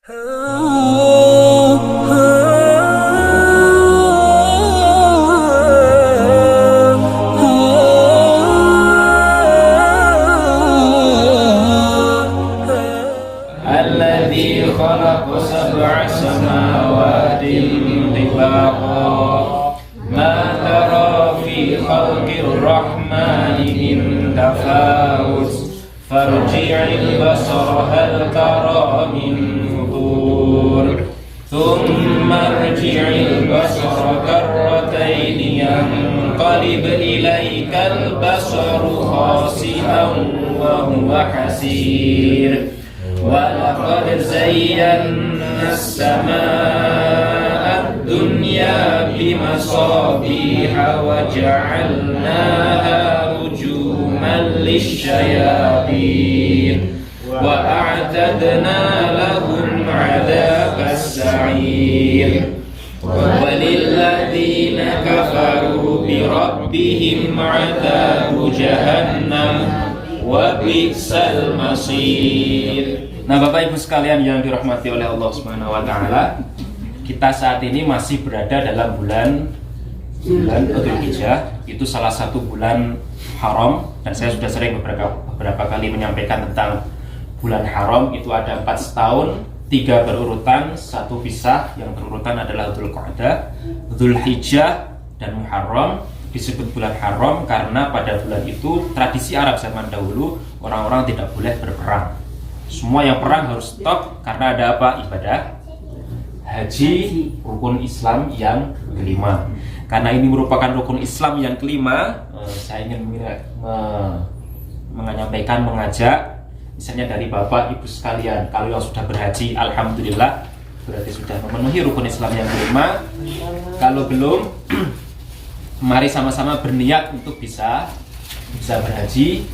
الذي خلق سبع سماوات طباقا ما ترى في خلق الرحمن من تفاوت فارجع البصر هل ترى من فطور ثم ارجع البصر كرتين ينقلب إليك البصر خاسئا وهو حسير ولقد زينا السماء الدنيا بمصابيح وجعلناها رجوما للشياطين وأعتدنا لهم عذاب السعير وللذين كفروا بربهم عذاب جهنم وبئسal masir. Nah, Bapak Ibu sekalian yang dirahmati oleh Allah Subhanahu wa taala, kita saat ini masih berada dalam bulan Dzulhijjah. Itu salah satu bulan haram dan saya sudah sering beberapa kali menyampaikan tentang bulan haram. Itu ada 4 setahun, 3 berurutan, 1 pisah. Yang berurutan adalah Dzulqa'dah, Dzulhijjah dan Muharram. Disebut bulan haram karena pada bulan itu tradisi Arab zaman dahulu orang-orang tidak boleh berperang. Semua yang perang harus stop karena ada apa? Ibadah haji, rukun Islam yang kelima. Karena ini merupakan rukun Islam yang kelima, saya ingin mengajak misalnya dari Bapak Ibu sekalian, kalau yang sudah berhaji alhamdulillah berarti sudah memenuhi rukun Islam yang kelima. Kalau belum, mari sama-sama berniat untuk bisa berhaji.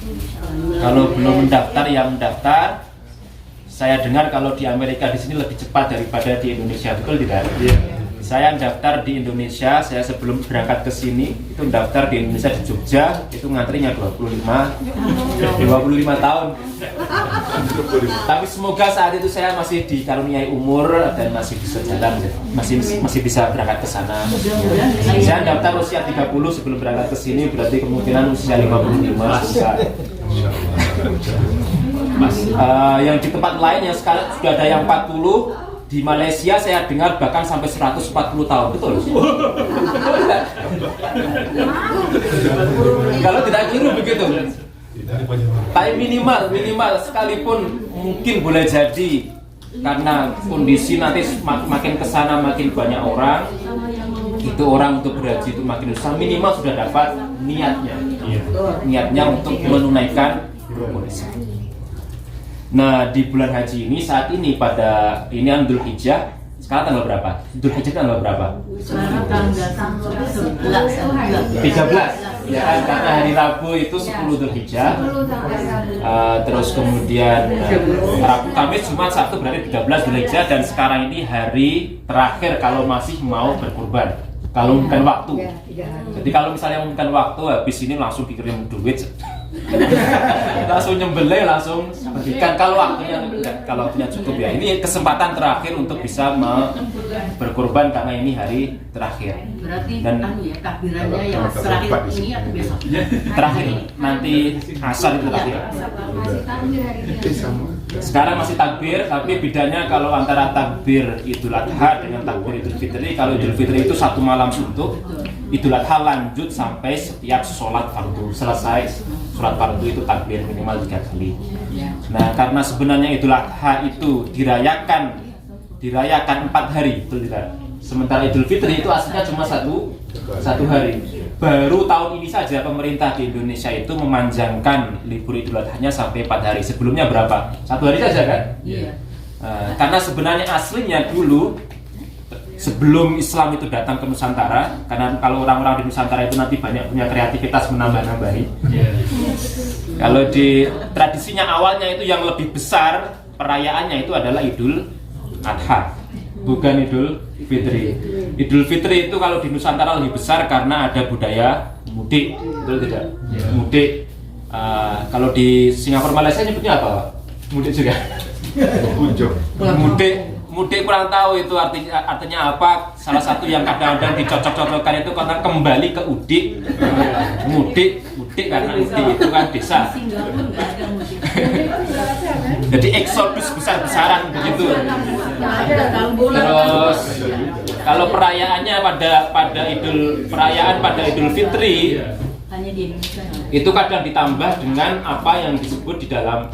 Kalau belum mendaftar, ya mendaftar. Saya dengar kalau di Amerika di sini lebih cepat daripada di Indonesia, betul tidak? Saya daftar di Indonesia, saya sebelum berangkat ke sini itu daftar di Indonesia di Jogja, itu ngantrinya 25 tahun. Tapi semoga saat itu saya masih dikaruniai umur dan masih bisa jalan, masih bisa berangkat ke sana. Saya daftar usia 30 sebelum berangkat ke sini, berarti kemungkinan usia 55 bisa. Yang di tempat lain yang sekarang sudah ada yang 40. Di Malaysia saya dengar bahkan sampai 140 tahun, betul? Kalau tidak keliru begitu. Tapi minimal sekalipun mungkin boleh jadi karena kondisi nanti makin kesana makin banyak orang, itu orang untuk berhaji itu makin susah. Minimal sudah dapat niatnya untuk menunaikan rukun Islam. Nah, di bulan haji ini saat ini pada ini Dzulhijjah. Sekarang tanggal berapa? Dzulhijjah tanggal berapa? Sekarang tanggal 13. Ya kan, karena hari Rabu itu 10 Dzulhijjah. Terus kemudian Rabu, Kamis, Jumat, Sabtu berarti 13 Dzulhijjah, dan sekarang ini hari terakhir kalau masih mau berkurban. Kalau bukan waktu. Jadi kalau misalnya bukan waktu, habis ini langsung dikirim duit. Langsung nyembelih, langsung berikan kalau waktunya cukup ya. Ini kesempatan terakhir untuk bisa berkurban karena ini hari terakhir. Berarti dan takbirannya yang terakhir ini atau besok? Terakhir nanti asar itu terakhir. Sekarang masih takbir, tapi bedanya kalau antara takbir Idul Adha dengan takbir Idul Fitri, kalau Idul Fitri itu 1 malam suntuk, Idul Adha lanjut sampai setiap sholat fardu selesai. Sholat fardu itu takbir minimal 3 kali. Nah, karena sebenarnya Idul Adha itu dirayakan 4 hari, betul tidak? Sementara Idul Fitri itu aslinya cuma satu hari. Baru tahun ini saja pemerintah di Indonesia itu memanjangkan libur Idul Adha-nya sampai 4 hari. Sebelumnya berapa? 1 hari saja kan? Iya. Karena sebenarnya aslinya dulu sebelum Islam itu datang ke Nusantara, karena kalau orang-orang di Nusantara itu nanti banyak punya kreativitas menambah-nambahi. Kalau di tradisinya awalnya itu yang lebih besar perayaannya itu adalah Idul Adha, bukan Idul Fitri. Idul Fitri itu kalau di Nusantara lebih besar karena ada budaya mudik, betul tidak? Mudik. Kalau di Singapura, Malaysia nyebutnya apa? Mudik juga. Mudik. mudik kurang tahu itu artinya apa. Salah satu yang kadang-kadang dicocok-cocokkan itu karena kembali ke udik. Mudik karena udik itu kan desa. Singapura nggak ada mudik. Jadi eksodus besar-besaran begitu. Terus kalau perayaannya pada Idul Fitri Hanya di Indonesia. itu kadang ditambah dengan apa yang disebut di dalam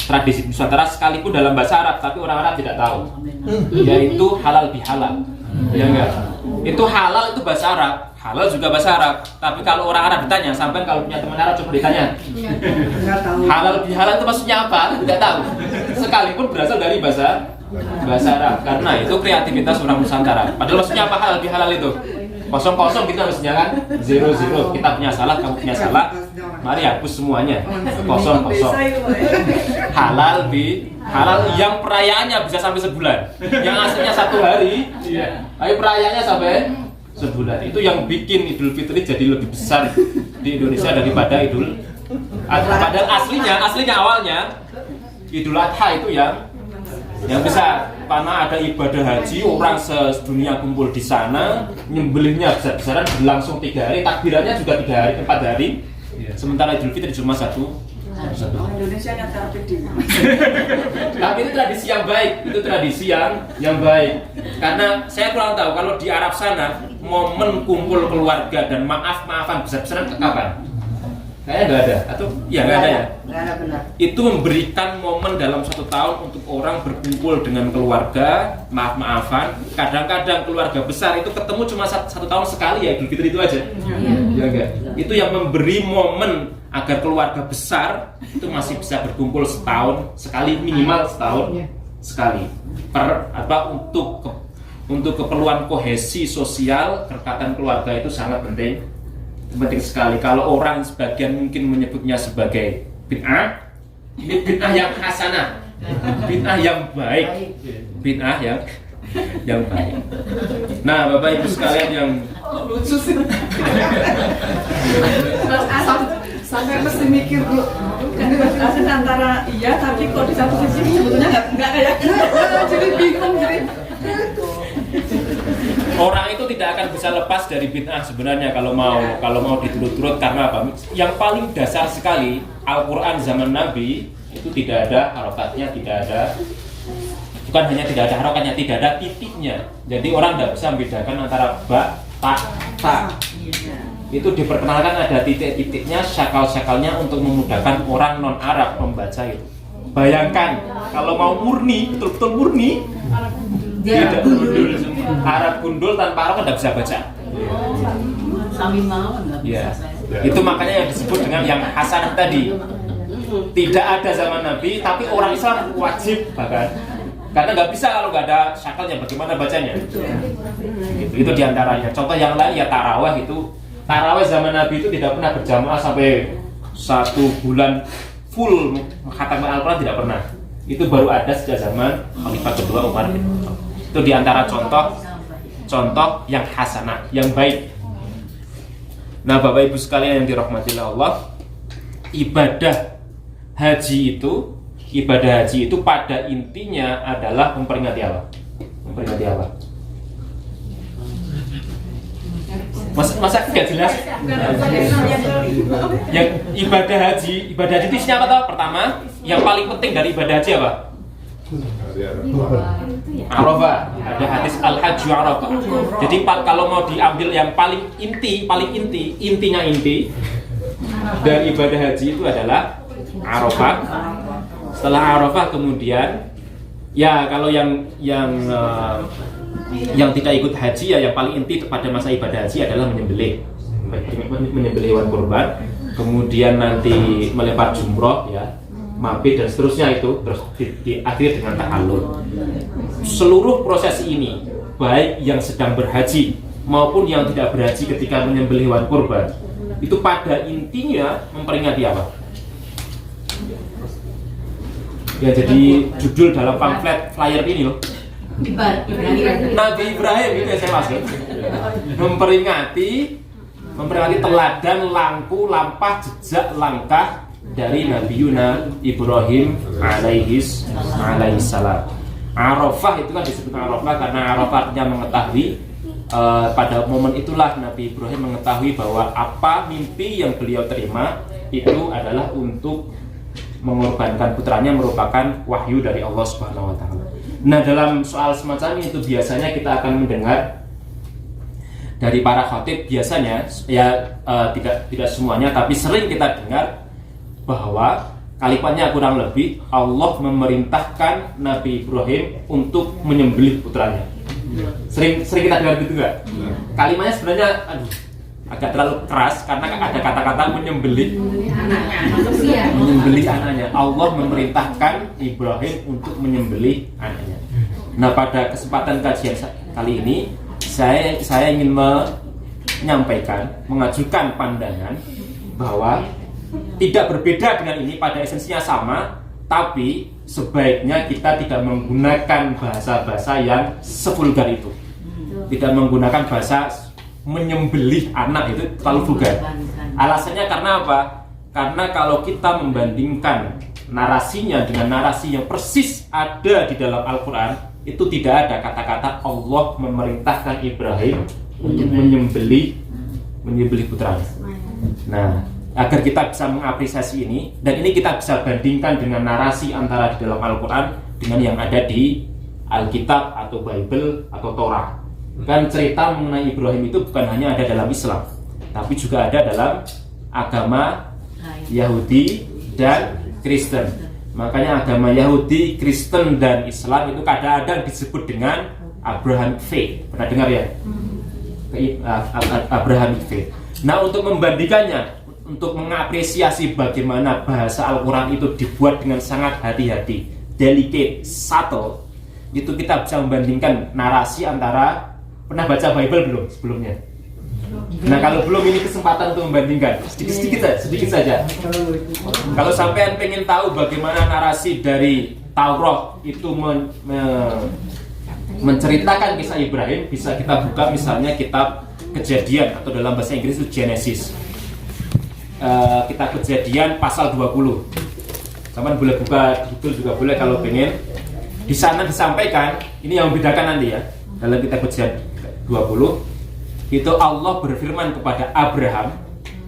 tradisi Nusantara sekalipun dalam bahasa Arab, tapi orang Arab tidak tahu, yaitu halal bihalal. Ya enggak? Itu halal itu bahasa Arab, halal juga bahasa Arab. Tapi kalau orang Arab ditanya, sampai kalau punya teman Arab coba ditanya, halal bihalal itu maksudnya apa? Tidak tahu. Sekalipun berasal dari bahasa Arab, karena itu kreativitas orang Nusantara. Padahal maksudnya apa halal bihalal itu? Kosong kita maksudnya kan? Zero. Kita punya salah, kamu punya salah. Mari hapus semuanya. Kosong. Halal yang perayaannya bisa sampai sebulan. Yang aslinya 1 hari, tapi perayaannya sampai sebulan. Itu yang bikin Idul Fitri jadi lebih besar di Indonesia daripada Idul Adha. Padahal aslinya awalnya Idul Adha itu yang besar, karena ada ibadah haji, orang sedunia kumpul di sana, nyembelihnya besar-besaran berlangsung 3 hari, takbirannya juga 3 hari, 4 hari. Sementara Idul Fitri cuma 1. Indonesia nyata Tapi itu tradisi yang baik, yang baik. Karena saya kurang tahu kalau di Arab sana momen kumpul keluarga dan maaf-maafan besar-besaran kapan? Kayaknya nggak ada, atau ya nggak ada ya? Nggak ada, benar. Itu memberikan momen dalam 1 tahun untuk orang berkumpul dengan keluarga, maaf-maafan. Kadang-kadang keluarga besar itu ketemu cuma 1 tahun sekali ya, Idul Fitri itu aja. Ya enggak? Itu yang memberi momen agar keluarga besar itu masih bisa berkumpul setahun sekali, minimal setahun sekali. Untuk keperluan kohesi sosial, kerekatan keluarga itu sangat penting sekali. Kalau orang sebagian mungkin menyebutnya sebagai bid'ah, ini bid'ah yang hasanah, bid'ah yang baik, bid'ah yang baik. Nah, Bapak Ibu sekalian yang Lucu sih. Sampai mesti mikir dulu. Kan dijelasin antara iya, tapi kok di satu sisi sebetulnya nggak kayak gitu. Jadi bingung jadi. orang itu tidak akan bisa lepas dari bid'ah sebenarnya kalau mau diturut-turut. Karena apa? Yang paling dasar sekali, Al-Quran zaman Nabi itu tidak ada harokatnya, bukan hanya tidak ada harokatnya, tidak ada titiknya. Jadi orang tidak bisa membedakan antara ba, ta. Itu diperkenalkan ada titik-titiknya, syakal-syakalnya untuk memudahkan orang non-Arab membaca itu. Bayangkan kalau mau murni, betul-betul murni, tidak gundul, Arab gundul tanpa Arab tidak bisa baca. Sambil mau nggak bisa Ya. saya. Itu makanya yang disebut dengan yang hasanah tadi. Tidak ada zaman Nabi, tapi orang Islam wajib bahkan. Karena nggak bisa kalau nggak ada syakalnya, bagaimana bacanya? Gitu. Itu diantaranya. Contoh yang lain ya tarawih itu. Tarawih zaman Nabi itu tidak pernah berjamaah sampai 1 bulan full khatam Al-Quran, tidak pernah. Itu baru ada sejak zaman Khalifah kedua Umar bin Khattab. Itu diantara contoh yang hasanah, yang baik. Nah, Bapak Ibu sekalian yang dirahmati Allah, ibadah haji itu pada intinya adalah memperingati apa? Memperingati apa? Masa nggak jelas? Yang ibadah haji itu isinya apa tau? Pertama, yang paling penting dari ibadah haji apa? Arafah. Ada hadis al-hajju Arafah. Jadi kalau mau diambil yang paling intinya dari ibadah haji itu adalah Arafah. Setelah Arafah kemudian ya kalau yang tidak ikut haji ya yang paling inti pada masa ibadah haji adalah menyembelih hewan kurban, kemudian nanti melempar jumroh ya, mabit dan seterusnya itu, terus diakhiri dengan tahallul. Seluruh proses ini baik yang sedang berhaji maupun yang tidak berhaji ketika menyembelih hewan kurban itu pada intinya memperingati apa? Ya jadi judul dalam pamflet flyer ini loh, Nabi Ibrahim itu yang saya maksud. Memperingati teladan langkah lampah jejak langkah dari Nabi Ibrahim alaihi salam. Arafah itu kan disebut Arafah karena Arafah artinya mengetahui. Pada momen itulah Nabi Ibrahim mengetahui bahwa apa mimpi yang beliau terima itu adalah untuk mengorbankan putranya, merupakan wahyu dari Allah Subhanahu wa taala. Nah, dalam soal semacam itu biasanya kita akan mendengar dari para khatib, biasanya ya tidak semuanya tapi sering kita dengar bahwa kalimatnya kurang lebih Allah memerintahkan Nabi Ibrahim untuk menyembelih putranya. Sering kita dengar gitu nggak? Kalimatnya sebenarnya agak terlalu keras karena ada kata-kata menyembelih anaknya. Allah memerintahkan Ibrahim untuk menyembelih anaknya. Nah, pada kesempatan kajian kali ini saya ingin mengajukan pandangan bahwa tidak berbeda dengan ini, pada esensinya sama, tapi sebaiknya kita tidak menggunakan bahasa-bahasa yang sevulgar itu. Tidak menggunakan bahasa menyembelih anak, itu terlalu vulgar. Alasannya karena apa? Karena kalau kita membandingkan narasinya dengan narasi yang persis ada di dalam Al-Quran, itu tidak ada kata-kata Allah memerintahkan Ibrahim untuk menyembelih putranya. Nah, agar kita bisa mengapresiasi ini, dan ini kita bisa bandingkan dengan narasi antara di dalam Al-Quran dengan yang ada di Alkitab atau Bible atau Torah. Kan cerita mengenai Ibrahim itu bukan hanya ada dalam Islam, tapi juga ada dalam agama Yahudi dan Kristen. Makanya agama Yahudi, Kristen, dan Islam itu kadang-kadang disebut dengan Abrahamic Faith. Pernah dengar ya? Abrahamic Faith. Nah, untuk membandingkannya, untuk mengapresiasi bagaimana bahasa Al-Quran itu dibuat dengan sangat hati-hati, delicate, subtle, itu kita bisa membandingkan narasi antara, pernah baca Bible belum sebelumnya? Nah, kalau belum, ini kesempatan untuk membandingkan sedikit saja. Kalau sampean pengen tahu bagaimana narasi dari Taurat itu menceritakan kisah Ibrahim, bisa kita buka misalnya kitab Kejadian, atau dalam bahasa Inggris itu Genesis. Kitab Kejadian pasal 20. Sampean boleh buka Google juga boleh kalau pengen. Di sana disampaikan, ini yang membedakan nanti ya. Dalam kitab Kejadian 20 itu Allah berfirman kepada Abraham.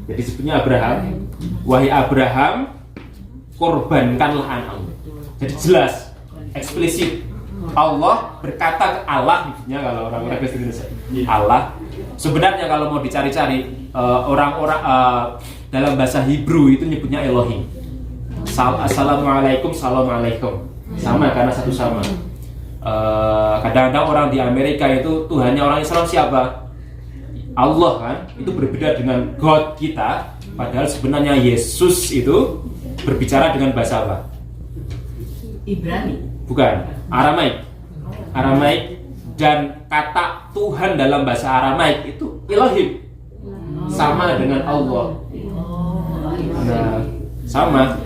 Jadi sebutnya Abraham, wahai Abraham, korbankanlah anakmu. Jadi jelas, eksplisit. Allah berkata ke Allah, maksudnya kalau orang-orang Kristen Allah. Sebenarnya kalau mau dicari-cari, orang-orang dalam bahasa Hebrew itu nyebutnya Elohim. Assalamualaikum, assalamualaikum. Sama karena satu sama. Kadang-kadang orang di Amerika itu Tuhannya orang Islam siapa? Allah kan. Itu berbeda dengan God kita. Padahal sebenarnya Yesus itu berbicara dengan bahasa apa? Ibrani. Bukan, Aramaik. Dan kata Tuhan dalam bahasa Aramaik itu Elohim. Sama dengan Allah. Nah, sama.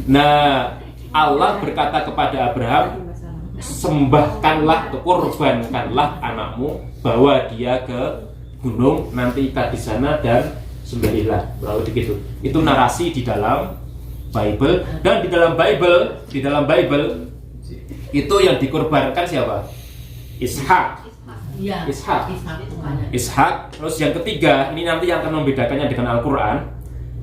Nah, Allah berkata kepada Abraham, sembahkanlah, korbankanlah anakmu, bawa dia ke gunung, nanti ikat di sana dan sembelihlah. Lalu begitu. Itu narasi di dalam Bible, dan di dalam Bible itu yang dikorbankan siapa? Ishak. Ishak. Terus yang ketiga, ini nanti yang akan membedakannya dengan Al-Quran.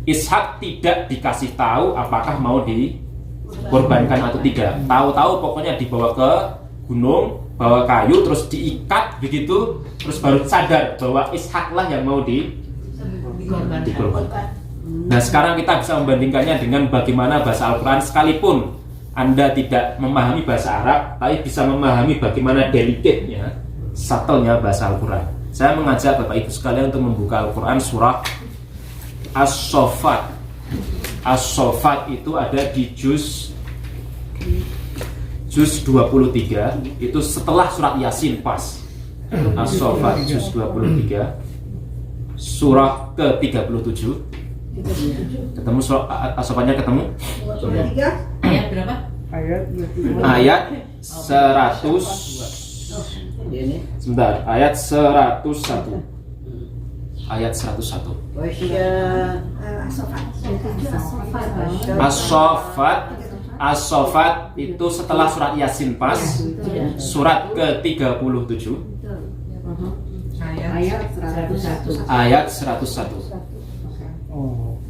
Ishak tidak dikasih tahu apakah mau dikorbankan atau tidak. Tahu-tahu pokoknya dibawa ke gunung, bawa kayu, terus diikat begitu, terus baru sadar bahwa Ishaklah yang mau dikorbankan. Nah, sekarang kita bisa membandingkannya dengan bagaimana bahasa Al-Quran. Sekalipun Anda tidak memahami bahasa Arab, tapi bisa memahami bagaimana delicate-nya, subtle-nya bahasa Al-Quran. Saya mengajak Bapak Ibu sekalian untuk membuka Al-Quran surah As-Saffat. As-Saffat itu ada di juz 23, itu setelah surat Yasin pas. As-Saffat juz 23, surah ke-37. Ketemu surah As-Saffatnya ketemu? Ayat berapa? Ayat 100. Sebentar, ayat 101. Ayat 101. As-Saffat As-Saffat itu setelah surat Yasin pas, surat ke-37 Ayat 101. ayat 101. Oh.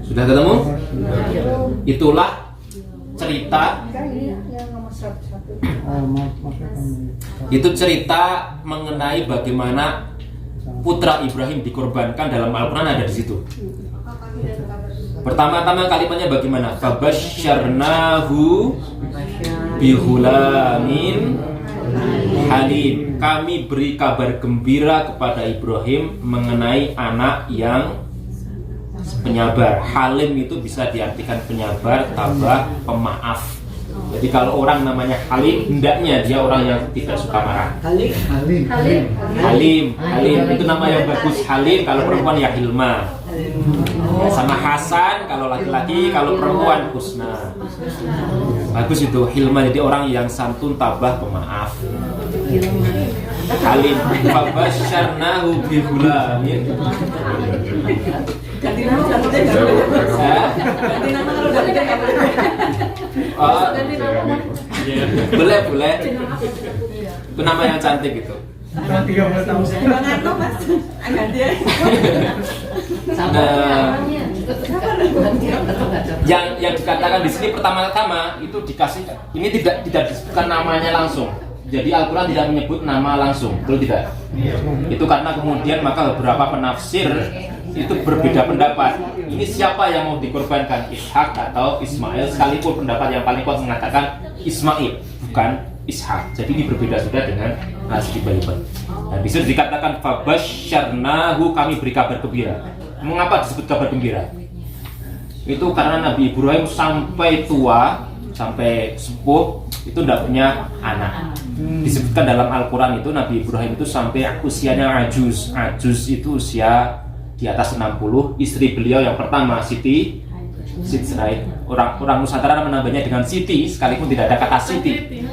Sudah ketemu? Itulah cerita. Itu cerita mengenai bagaimana putra Ibrahim dikorbankan dalam Al-Quran, ada di situ. Pertama-tama kalimatnya bagaimana? Fabasyarnahu bihulamin halim. Kami beri kabar gembira kepada Ibrahim mengenai anak yang penyabar. Halim itu bisa diartikan penyabar, tabah, pemaaf. Jadi kalau orang namanya Halim, hendaknya dia orang yang tidak suka marah. Halim itu nama yang bagus. Halim, kalau perempuan ya Hilma. Sama Hasan kalau laki-laki, kalau perempuan Husna. Bagus itu Hilma, jadi orang yang santun, tabah, pemaaf. Halim. Fabasyarnahu bihulamin. Ganti nama ganti nama kalau ganti Boleh. Itu nama yang cantik itu. 30 tahun. Bang Arno Mas, ganti ya. Yang dikatakan di sini pertama-tama itu dikasih, ini tidak disebutkan namanya langsung. Jadi Al-Quran tidak menyebut nama langsung, betul tidak? Itu karena kemudian maka beberapa penafsir itu berbeda pendapat. Ini siapa yang mau dikorbankan, Ishak atau Ismail? Sekalipun pendapat yang paling kuat mengatakan Ismail, bukan Ishak. Jadi ini berbeda sudah dengan asli Bible. Dan bisa dikatakan fabasyarnahu, kami beri kabar gembira. Mengapa disebut kabar gembira? Itu karena Nabi Ibrahim sampai tua, sampai sepuh itu tidak punya anak. Disebutkan dalam Al-Quran itu Nabi Ibrahim itu sampai usianya ajuz. Ajuz itu usia di atas 60. Istri beliau yang pertama Siti Said. Orang Nusantara menambahnya dengan Siti, sekalipun tidak ada kata Siti.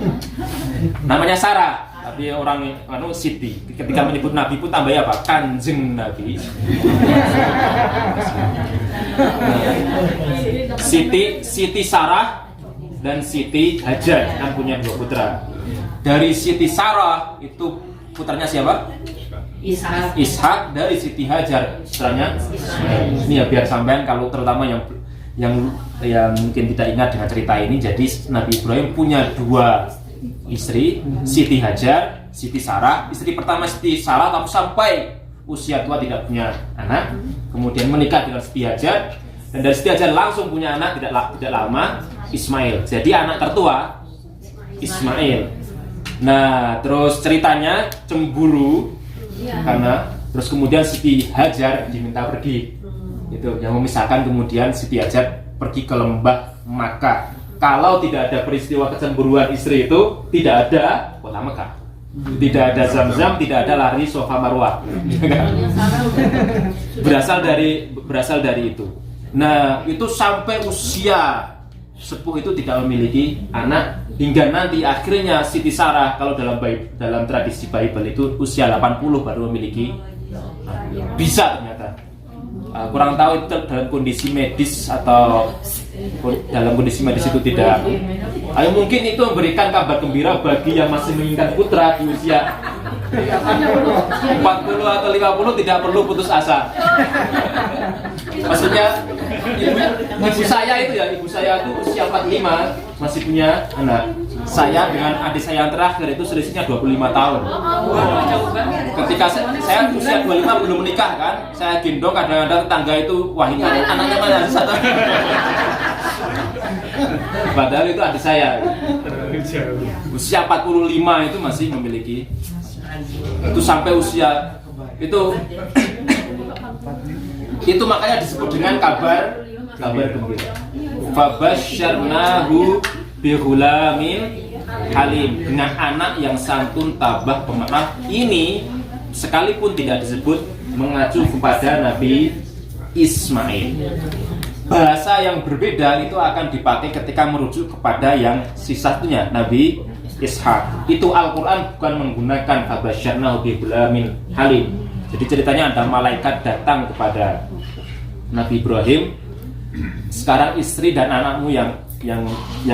Namanya Sarah, tapi orang Siti. Ketika menyebut Nabi pun tambahnya apa? Kanjeng Nabi. Siti Sarah dan Siti Hajar kan punya dua putra. Dari Siti Sarah itu putranya siapa? Ishak. Dari Siti Hajar putranya Ismail. Ini ya biar sampean, kalau terutama yang mungkin tidak ingat dengan cerita ini. Jadi Nabi Ibrahim punya dua istri, Siti Hajar, Siti Sarah. Istri pertama Siti Sarah tapi sampai usia tua tidak punya anak, kemudian menikah dengan Siti Hajar, dan dari Siti Hajar langsung punya anak tidak lama, Ismail. Jadi anak tertua Ismail. Nah, terus ceritanya cemburu karena terus kemudian Siti Hajar diminta pergi. Itu yang memisahkan, kemudian Siti Hajar pergi ke lembah Makkah. Kalau tidak ada peristiwa kecemburuan istri itu, tidak ada kota Makkah. Tidak ada Zam-Zam, tidak ada lari Safa Marwah. berasal dari itu. Nah, itu sampai usia sepuh itu tidak memiliki anak, hingga nanti akhirnya Siti Sarah, kalau dalam tradisi Bible itu usia 80 baru memiliki bisa ternyata. Kurang tahu itu dalam kondisi medis atau dalam kondisi medis itu tidak. Mungkin itu memberikan kabar gembira bagi yang masih menginginkan putra di usia 40 atau 50, tidak perlu putus asa. Maksudnya ibu saya itu usia 45 masih punya anak. Saya dengan adik saya yang terakhir itu selisihnya 25 tahun. Ketika saya usia 25 belum menikah kan, saya gendong, kadang-kadang tetangga itu, wah ini anaknya mana satu. Padahal itu adik saya. Usia 45 itu masih memiliki. Itu sampai usia itu makanya disebut dengan kabar gembira. Fabasyarnahu bihulamin halim, dengan anak yang santun, tabah, pemaaf. Ini sekalipun tidak disebut mengacu kepada Nabi Ismail. Bahasa yang berbeda itu akan dipakai ketika merujuk kepada yang si satunya, Nabi Ishaq. Itu Al-Quran bukan menggunakan fabasyarnahu bigulamin halim. Jadi ceritanya ada malaikat datang kepada Nabi Ibrahim. Sekarang istri dan anakmu yang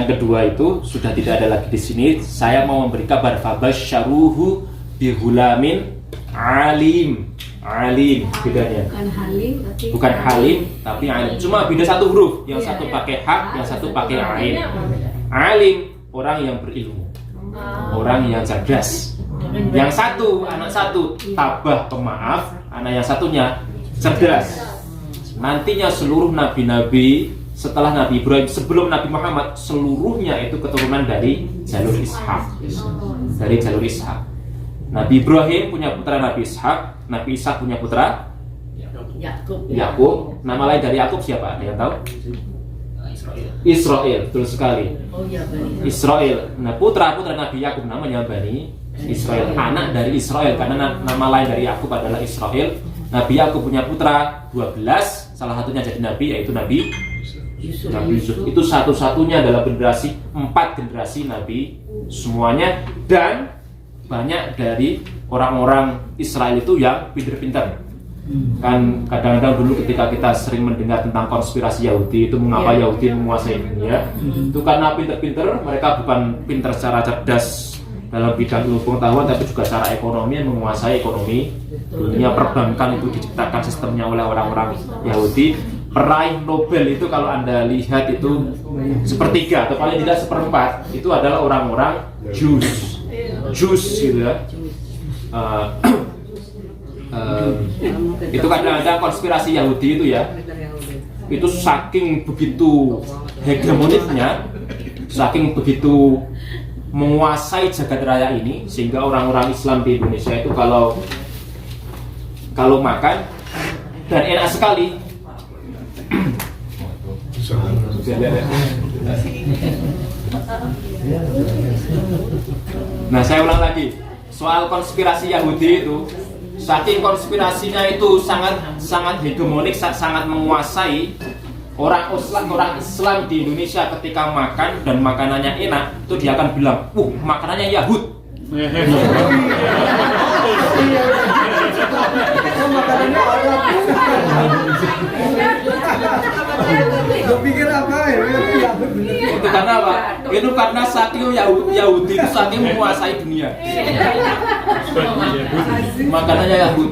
kedua itu sudah tidak ada lagi di sini. Saya mau memberi kabar fabasyaruhu bigulamin alim. Alim bedanya. Bukan halim tapi alim. Cuma beda satu huruf. Yang satu pakai hak, yang satu pakai ain. Alim orang yang berilmu, orang yang cerdas. Yang satu, anak satu tabah pemaaf, anak yang satunya cerdas. Nantinya seluruh nabi-nabi setelah Nabi Ibrahim, sebelum Nabi Muhammad, seluruhnya itu keturunan dari jalur Ishaq. Dari jalur Ishaq. Nabi Ibrahim punya putra Nabi Ishaq, Nabi Ishaq punya putra Yakub. Nama lain dari Yakub siapa? Ada yang tahu? Israel, betul sekali. Israel. Nah, putra Nabi Yakub namanya Bani Israel, anak dari Israel, karena nama lain dari Yakub adalah Israel. Nabi Yakub punya putra 12, salah satunya jadi nabi, yaitu Nabi Yusuf. Itu satu-satunya dalam generasi 4 generasi nabi semuanya, dan banyak dari orang-orang Israel itu yang pintar-pintar. Kan kadang-kadang dulu ketika kita sering mendengar tentang konspirasi Yahudi, itu mengapa Yahudi menguasai dunia, itu karena pintar-pintar. Mereka bukan pintar secara cerdas dalam bidang ilmu pengetahuan, tapi juga secara ekonomi, yang menguasai ekonomi dunia. Perbankan itu diciptakan sistemnya oleh orang-orang Yahudi. Peraih Nobel itu kalau Anda lihat itu sepertiga atau paling tidak seperempat itu adalah orang-orang Jews gitu ya. Itu kadang-kadang konspirasi Yahudi itu ya, itu saking begitu hegemoniknya, saking begitu menguasai jagat raya ini, sehingga orang-orang Islam di Indonesia itu kalau makan dan enak sekali. Nah, saya ulang lagi soal konspirasi Yahudi itu. Saking konspirasinya itu sangat hegemonik, sangat menguasai. Orang Islam di Indonesia ketika makan dan makanannya enak, itu dia akan bilang, makanannya Yahud. Makanannya Arab. Gue pikir apa ya? Itu karena apa? Itu karena saking Yahudi itu saking menguasai dunia. Makanannya Yahud.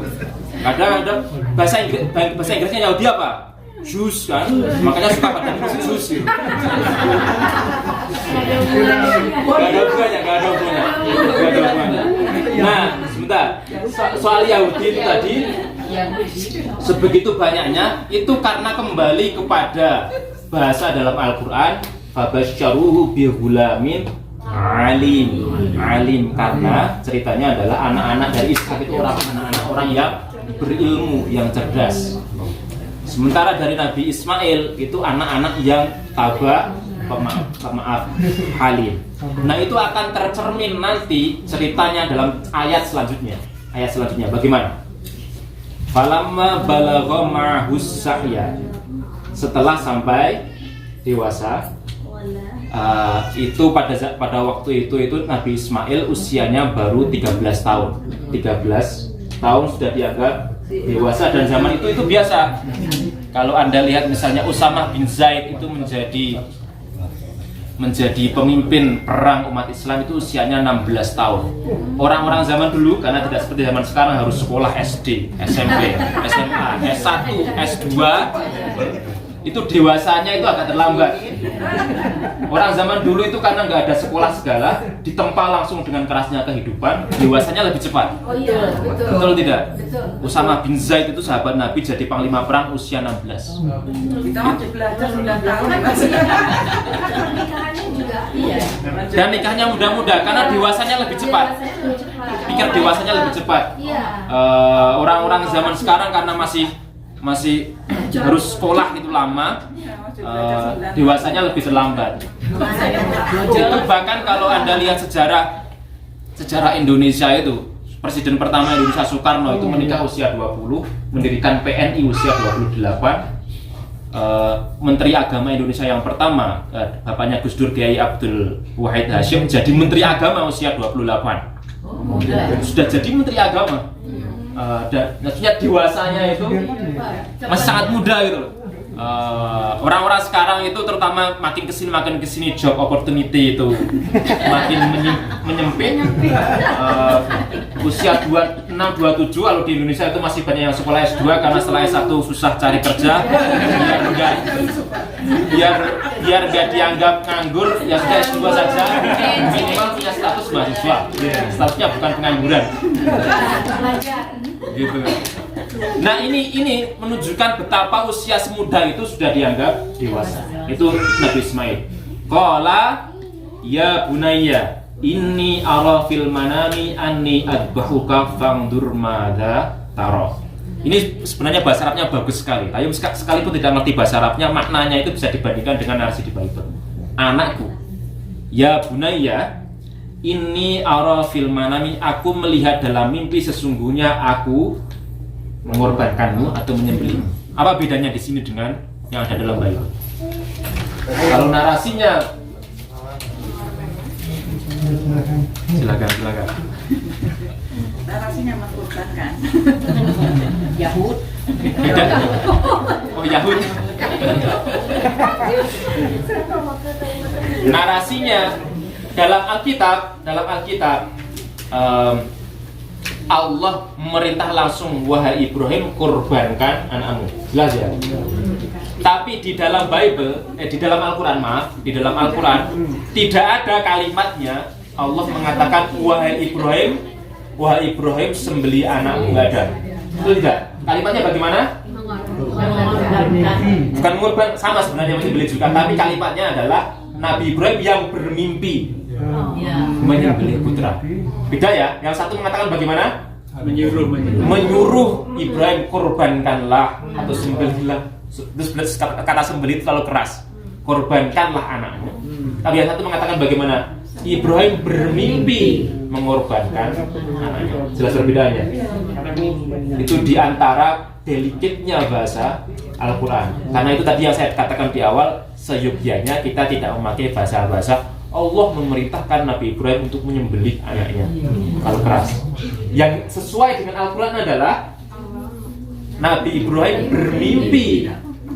Kadang-kadang bahasa Inggrisnya Yahudi apa? Jus kan, makanya suka pada jus gitu. Gak ada hubungannya. Nah, sebentar. Soal Yahudi itu tadi, sebegitu banyaknya itu karena kembali kepada bahasa dalam Al-Quran, fabasyaruhu bihulamin alim, karena ceritanya adalah anak-anak dari Ishaq itu anak-anak orang yang berilmu, yang cerdas. Sementara dari Nabi Ismail itu anak-anak yang tabah, pemaaf, halim. Nah, itu akan tercermin nanti ceritanya dalam ayat selanjutnya. Bagaimana? Falamma balagha ma'hus sa'ya. Setelah sampai dewasa, itu pada waktu itu Nabi Ismail usianya baru 13 tahun. 13 tahun sudah dianggap dewasa, dan zaman itu biasa. Kalau Anda lihat misalnya Usamah bin Zaid itu menjadi pemimpin perang umat Islam itu usianya 16 tahun. Orang-orang zaman dulu karena tidak seperti zaman sekarang harus sekolah SD, SMP, SMA, S1, S2, itu dewasanya itu agak terlambat. Orang zaman dulu itu karena nggak ada sekolah segala, ditempa langsung dengan kerasnya kehidupan, dewasanya lebih cepat. Oh iya, betul. Betul tidak? Betul. Usamah bin Zaid itu sahabat Nabi jadi panglima perang usia 16. Kita masih belajar 9 tahun. Pernikahannya juga. Iya. Dan nikahnya muda-muda karena dewasanya lebih cepat. Pikir dewasanya lebih cepat. Iya. Orang-orang zaman sekarang karena masih harus sekolah itu lama, dewasanya lebih terlambat. Itu bahkan kalau Anda lihat sejarah Indonesia itu, Presiden pertama Indonesia Soekarno itu menikah usia 20, mendirikan PNI usia 28, Menteri Agama Indonesia yang pertama, bapaknya Gus Dur Kiai Abdul Wahid Hasyim, jadi Menteri Agama usia 28. Sudah jadi Menteri Agama. Dan maksudnya dewasanya itu masih sangat muda gitu loh. Orang-orang sekarang itu terutama makin kesini job opportunity itu makin menyempit. Usia 26-27, kalau di Indonesia itu masih banyak yang sekolah S2 karena setelah S1 susah cari kerja. Biar nggak dianggap nganggur, ya sudah S2 saja, minimal punya status mahasiswa. Statusnya bukan pengangguran. Gitu. Nah ini menunjukkan betapa usia semuda itu sudah dianggap dewasa. Itu Nabi Ismail. Qala ya bunayya inni ara fil manami anni adbahuka fangdur madza tara. Ini sebenarnya bahasa Arabnya bagus sekali. Tapi sekalipun tidak ngerti bahasa Arabnya, maknanya itu bisa dibandingkan dengan narasi di Bible. Anakku, ya bunayya inni ara fil manami, aku melihat dalam mimpi sesungguhnya aku mengorbankanmu atau menyembelihmu. Apa bedanya di sini dengan yang ada dalam Bible? Kalau narasinya, silakan. Narasinya mengorbankan. Yahud. Beda. Oh Yahud. Narasinya dalam Alkitab, Allah memerintah langsung, wahai Ibrahim, korbankan anakmu. Jelas ya? Tapi di dalam Bible, di dalam Al-Quran tidak ada kalimatnya Allah mengatakan wahai Ibrahim sembeli anakmu, nggak ada. Betul tidak? Kalimatnya bagaimana? Bukan mengorban, sama sebenarnya menyembeli juga, tapi kalimatnya adalah Nabi Ibrahim yang bermimpi menyembelih putra. Beda ya? Yang satu mengatakan bagaimana? Menyuruh Ibrahim korbankanlah atau sembelihlah. Terus kata sembelih itu terlalu keras. Korbankanlah anakmu. Tapi yang satu mengatakan bagaimana? Ibrahim bermimpi mengorbankan anaknya. Jelas perbedaannya. Itu diantara delikatnya bahasa Al-Quran. Karena itu tadi yang saya katakan di awal, seyogyanya kita tidak memakai bahasa-bahasa Allah memerintahkan Nabi Ibrahim untuk menyembelih anaknya. Kalau keras. Yang sesuai dengan Al-Quran adalah Nabi Ibrahim bermimpi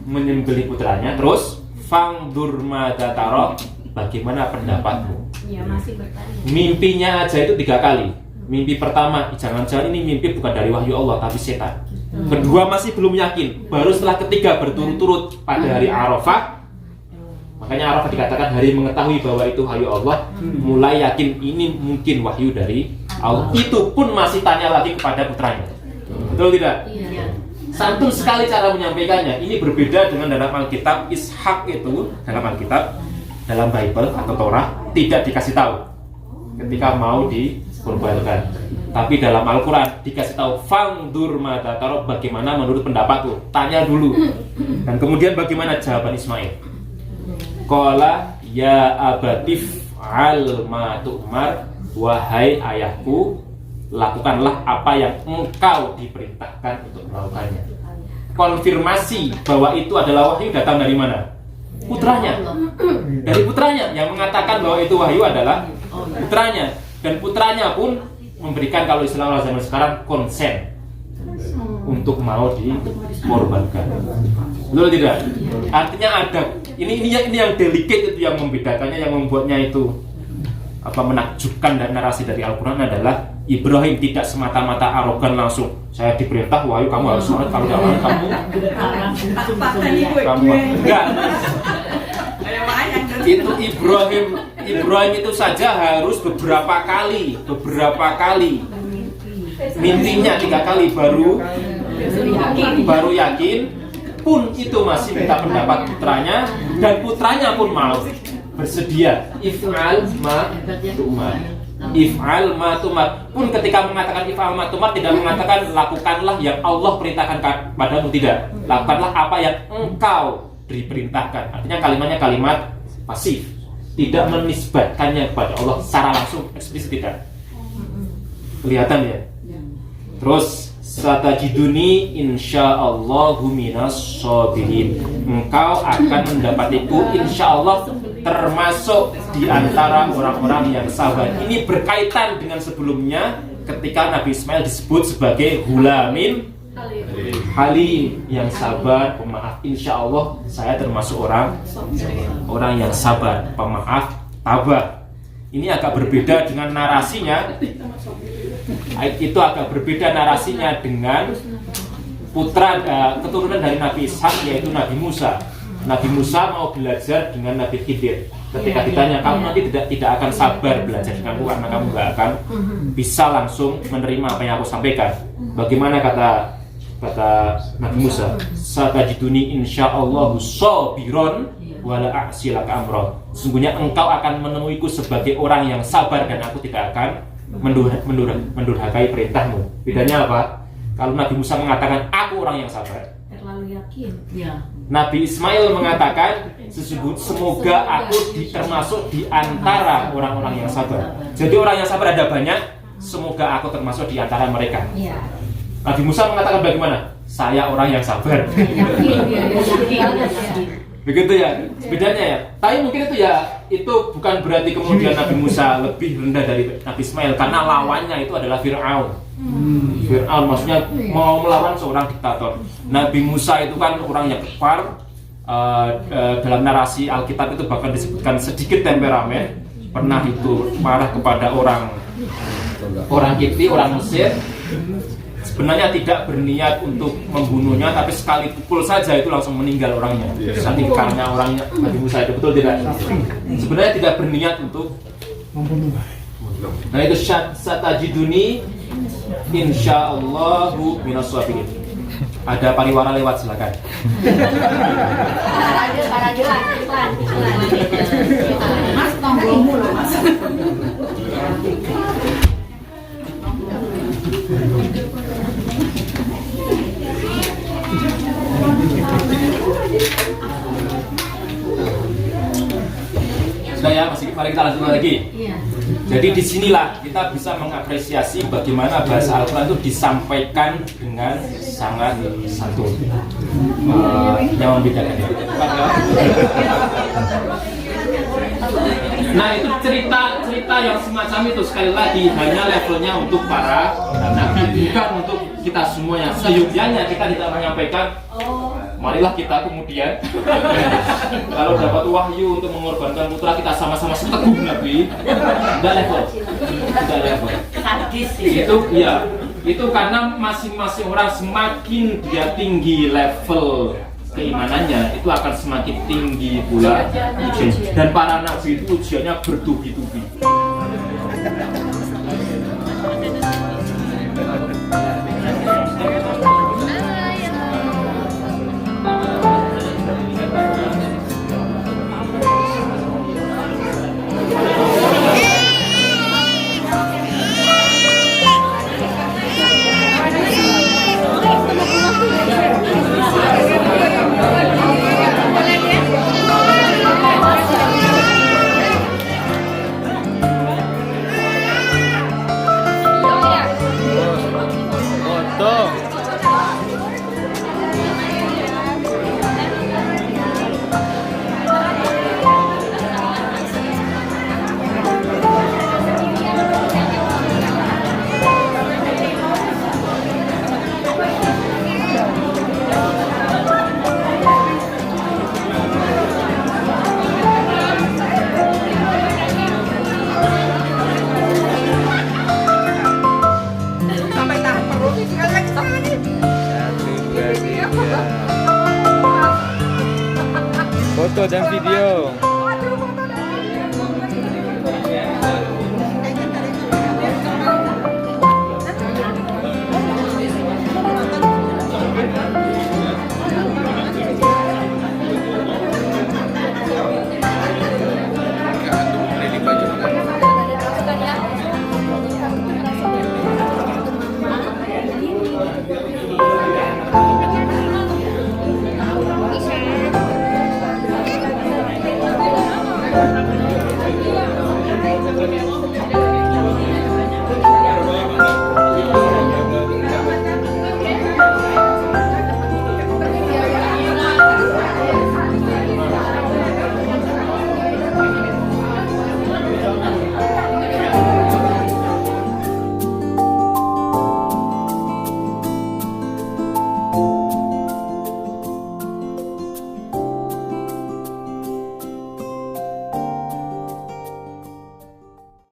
menyembelih putranya. Terus fangdur madza tara, bagaimana pendapatmu? Ya, masih bertanya. Mimpinya aja itu 3 kali. Mimpi pertama, jangan-jangan ini mimpi bukan dari wahyu Allah tapi setan. Kedua masih belum yakin. Baru setelah ketiga berturut-turut pada hari Arafah. Makanya Arafah dikatakan hari mengetahui bahwa itu wahyu Allah, mulai yakin ini mungkin wahyu dari Allah. Itu pun masih tanya lagi kepada putranya. Betul tidak? Iya. Santun sekali cara menyampaikannya. Ini berbeda dengan dalam Alkitab. Ishak itu dalam Alkitab, dalam Bible atau Torah tidak dikasih tahu ketika mau dikorbankan. Tapi dalam Al-Quran dikasih tahu fangdur madza tara, bagaimana menurut pendapatku. Tanya dulu. Dan kemudian bagaimana jawaban Ismail? Qala ya abatif al ma tu'mar, wahai ayahku, lakukanlah apa yang engkau diperintahkan untuk melakukannya. Konfirmasi bahwa itu adalah wahyu datang dari mana? Putranya. Dari putranya yang mengatakan bahwa itu wahyu adalah putranya. Dan putranya pun memberikan, kalau istilah zaman sekarang, konsen untuk mau dikorbankan. Betul tidak? Artinya ada ini yang delicate, itu yang membedakannya, yang membuatnya itu menakjubkan. Dan narasi dari Al-Quran adalah Ibrahim tidak semata-mata arogan langsung saya diperintah wahyu kamu harus sholat, kalau jangan kamu enggak. Itu Ibrahim itu saja harus beberapa kali mimpinya 3 kali baru yakin, pun itu masih minta pendapat putranya, dan putranya pun mau bersedia. If'al ma tu'mar. Pun ketika mengatakan if'al ma tu'mar tidak mengatakan lakukanlah yang Allah perintahkan padamu, tidak. Lakukanlah apa yang engkau diperintahkan. Artinya kalimatnya kalimat pasif, tidak menisbatkannya kepada Allah secara langsung, eksplisit tidak. Kelihatan ya. Terus satajiduni insyaallahu minas sabirin. Engkau akan mendapatiku insyaallah termasuk di antara orang-orang yang sabar. Ini berkaitan dengan sebelumnya ketika Nabi Ismail disebut sebagai hulamin halim, yang sabar, pemaaf. Insyaallah saya termasuk orang yang sabar, pemaaf, tabah. Ini agak berbeda dengan narasinya. Itu agak berbeda narasinya dengan putra keturunan dari Nabi Ishak, yaitu Nabi Musa. Nabi Musa mau belajar dengan Nabi Khidir. Ketika ditanya, kamu nanti tidak akan sabar belajar denganku karena kamu gak akan bisa langsung menerima apa yang aku sampaikan. Bagaimana kata Nabi Musa? Satajiduni insyaallahu sabiron wala a'silaka amron. Sesungguhnya engkau akan menemuiku sebagai orang yang sabar dan aku tidak akan mendurhakai perintahmu. Bedanya apa? Kalau Nabi Musa mengatakan aku orang yang sabar, terlalu yakin. Ya. Nabi Ismail mengatakan semoga aku termasuk di antara orang-orang yang sabar. Jadi orang yang sabar ada banyak, semoga aku termasuk di antara mereka. Ya. Nabi Musa mengatakan bagaimana? Saya orang yang sabar. Begitu ya, bedanya ya. Tapi mungkin itu bukan berarti kemudian Nabi Musa lebih rendah dari Nabi Ismail, karena lawannya itu adalah Fir'aun. Fir'aun maksudnya mau melawan seorang diktator. Nabi Musa itu kan orang yang kepar. Dalam narasi Alkitab itu bahkan disebutkan sedikit temperamen. Pernah itu marah kepada orang Kipti, orang Mesir. Sebenarnya tidak berniat untuk membunuhnya, tapi sekali pukul saja itu langsung meninggal orangnya. Saking karena orangnya Nabi Musa itu, betul tidak? Sebenarnya tidak berniat untuk membunuh. Nah itu satajiduni insyaallahu minas sabirin. Ada pariwara lewat, silakan. Mas tonggomu loh Mas. Sudah ya, mari kita lanjut lagi. Iya. Jadi disinilah kita bisa mengapresiasi bagaimana bahasa Al-Quran itu disampaikan dengan sangat santun. Yang membedakan ya. Nah itu cerita yang semacam itu sekali lagi hanya levelnya untuk para nabi, bukan untuk kita semuanya. Seyogyanya kita tidak menyampaikan. Marilah kita kemudian kalau dapat wahyu untuk mengorbankan putra kita sama-sama seteguh Nabi. Tidak level. Itu ya, itu karena masing-masing orang semakin dia tinggi level keimanannya, itu akan semakin tinggi pula ujian. Dan para nabi itu ujiannya bertubi-tubi. Foto dan video.